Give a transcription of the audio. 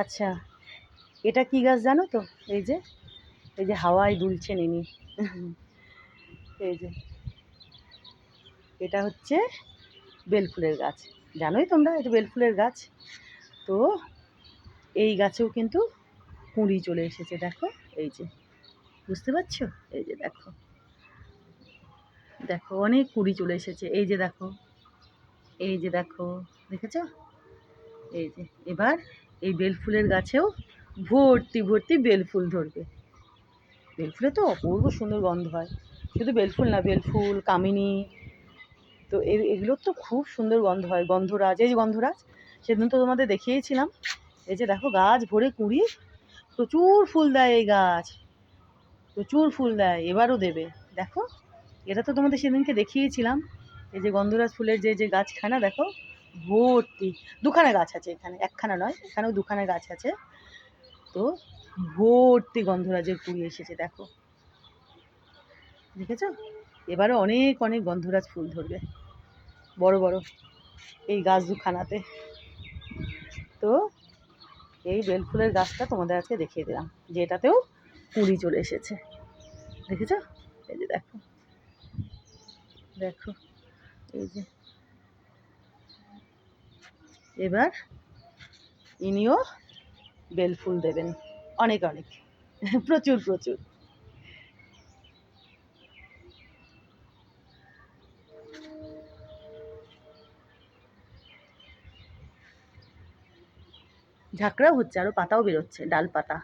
আচ্ছা, এটা কি গাছ জানো তো? এই যে এই যে হাওয়ায় দুলছে নিনি। এই যে এটা হচ্ছে বেলফুলের গাছ। জানোই তোমরা এটা বেলফুলের গাছ। তো এই গাছেও কিন্তু কুঁড়ি চলে এসেছে, দেখো। এই যে বুঝতে পারছো? এই যে দেখো, দেখো অনেক কুঁড়ি চলে এসেছে। এই যে দেখো, এই যে দেখো, দেখেছ? এই যে এবার এই বেলফুলের গাছেও ভর্তি ভর্তি বেলফুল ধরবে। বেলফুলে তো অপূর্ব সুন্দর গন্ধ হয়। শুধু বেলফুল না, বেলফুল, কামিনী, তো এগুলোর তো খুব সুন্দর গন্ধ হয়। গন্ধরাজ, এই যে গন্ধরাজ সেদিন তো তোমাদের দেখিয়েছিলাম। এই যে দেখো গাছ ভরে কুঁড়ি, প্রচুর ফুল দেয় এই গাছ, প্রচুর ফুল দেয়, এবারও দেবে। দেখো, এটা তো তোমাদের সেদিনকে দেখিয়েছিলাম। এই যে গন্ধরাজ ফুলের যে যে গাছখানা দেখো, ভর্তি। দুখানা গাছ আছে এখানে, একখানা নয়, এখানেও দুখানা গাছ আছে। তো ভর্তি গন্ধরাজের কুঁড়ি এসেছে, দেখো, দেখেছো? এবারে অনেক অনেক গন্ধরাজ ফুল ধরবে, বড় বড়, এই গাছ দুখানাতে। তো এই বেলফুলের গাছটা তোমাদের আজকে দেখিয়ে দিলাম, যে এটাতেও কুঁড়ি চলে এসেছে, দেখেছো? এই যে দেখো, দেখো, এই যে এবার ইনিও বেলফুল দেবেন, অনেক অনেক, প্রচুর প্রচুর। ঝাঁকড়াও হচ্ছে, আরও পাতাও বেরোচ্ছে, ডাল পাতা।